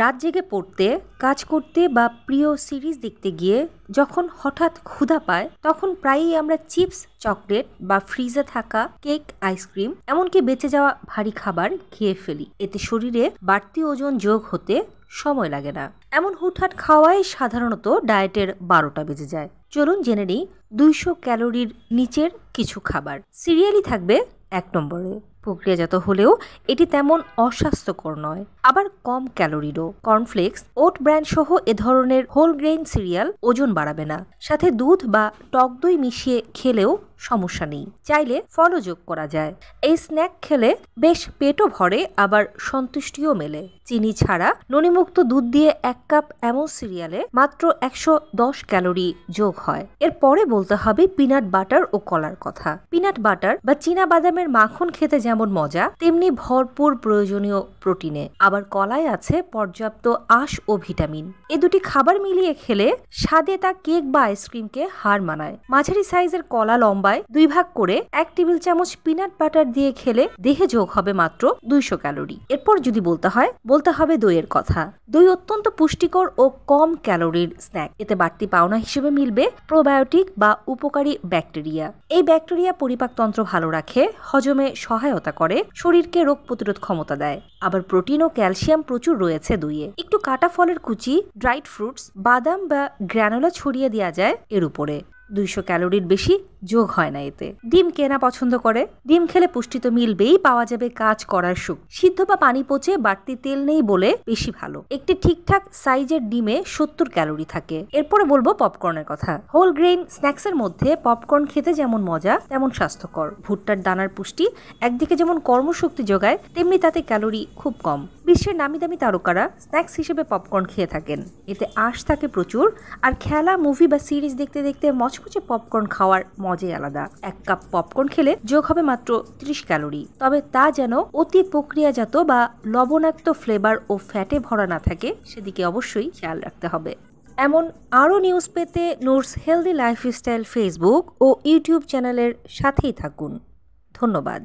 রাত জেগে পড়তে, কাজ করতে বা প্রিয় সিরিজ দেখতে গিয়ে যখন হঠাৎ ক্ষুধা পায় তখন প্রায়ই আমরা চিপস, চকলেট বা ফ্রিজে থাকা কেক, আইসক্রিম এমনকি বেঁচে যাওয়া ভারী খাবার খেয়ে ফেলি। এতে শরীরে বাড়তি ওজন যোগ হতে সময় লাগে না। এমন হুটহাট খাওয়াই সাধারণত ডায়েটের 12টা বেজে যায়। চলুন জেনে নিই 200 ক্যালোরির নিচের কিছু খাবার। সিরিয়ালই থাকবে 1 নম্বরে। প্রক্রিয়াজাত হলেও এটি তেমন অস্বাস্থ্যকর নয়, আবার কম ক্যালোরিরও। কর্নফ্লেক্স, ওট ব্র্যান্ড সহ এ ধরনের হোল গ্রেইন সিরিয়াল ওজন বাড়াবে না। সাথে দুধ বা টক দই মিশিয়ে খেলেও সমস্যা নেই, চাইলে ফলও যোগ করা যায়। এই স্ন্যাক খেলে বেশ পেটও ভরে, আবার সন্তুষ্টিও মেলে। চিনি ছাড়া ননিমুক্ত দুধ দিয়ে 1 কাপ এমন সিরিয়ালে মাত্র 110 ক্যালোরি যোগ হয়। এরপরে বলতে হবে পিনাট বাটার ও কলার কথা। পিনাট বাটার বা চীনা বাদামের মাখন খেতে যেমন মজা, তেমনি ভরপুর প্রয়োজনীয় প্রোটিনে। আবার কলায় আছে পর্যাপ্ত আঁশ ও ভিটামিন। এ দুটি খাবার মিলিয়ে খেলে স্বাদে তা কেক বা আইসক্রিমকে হার মানায়। মাঝারি সাইজের কলা লম্বায় 2 ভাগ করে 1 টেবিল চামচ পিনাট বাটার দিয়ে খেলে দেহে যোগ হবে মাত্র 200 ক্যালোরি। এরপর যদি বলতে হবে দইয়ের কথা। দই অত্যন্ত পুষ্টিকর ও কম ক্যালোরির স্ন্যাক। এতে বাড়তি পাওনা হিসেবে মিলবে প্রোবায়োটিক বা উপকারী ব্যাকটেরিয়া। এই ব্যাকটেরিয়া পরিপাকতন্ত্র ভালো রাখে, হজমে সহায়তা করে, শরীরকে রোগ প্রতিরোধ ক্ষমতা দেয়। আবার প্রোটিন ও ক্যালসিয়াম প্রচুর রয়েছে দইয়ে। একটু কাটা ফলের কুচি, ড্রাইড ফ্রুটস, বাদাম বা গ্রানোলা ছড়িয়ে দেওয়া যায় এর উপরে। 200 ক্যালোরির বেশি যোগ হয় না এতে। ডিম কেনা পছন্দ করে? ডিম খেলে পুষ্টি তো মিলবেই, পাওয়া যাবে কাজ করার সুখ। সিদ্ধ বা পানি পচে বাড়তি তেল নেই বলে বেশি ভালো। একটি ঠিকঠাক সাইজের ডিমে 70 ক্যালোরি থাকে। এরপরে বলবো পপকর্নের কথা। হোল গ্রেইন স্ন্যাক্সের মধ্যে পপকর্ন খেতে যেমন মজা তেমন স্বাস্থ্যকর। ভুট্টার দানার পুষ্টি একদিকে যেমন কর্মশক্তি যোগায়, তেমনি তাতে ক্যালোরি খুব কম। বিশ্বের নামি দামি তারকারা স্ন্যাক্স হিসেবে পপকর্ন খেয়ে থাকেন। এতে আঁশ থাকে প্রচুর, আর খেলা, মুভি বা সিরিজ দেখতে দেখতে মচমচে পপকর্ন খাওয়ার মজাই আলাদা। 1 কাপ পপকর্ন খেলে যোগ হবে মাত্র 30 ক্যালোরি। তবে তা যেন অতি প্রক্রিয়াজাত বা লবণাক্ত ফ্লেভার ও ফ্যাটে ভরা না থাকে, সেদিকে অবশ্যই খেয়াল রাখতে হবে। এমন আরও নিউজ পেতে নূরস হেলদি লাইফস্টাইল ফেসবুক ও ইউটিউব চ্যানেলের সাথেই থাকুন। ধন্যবাদ।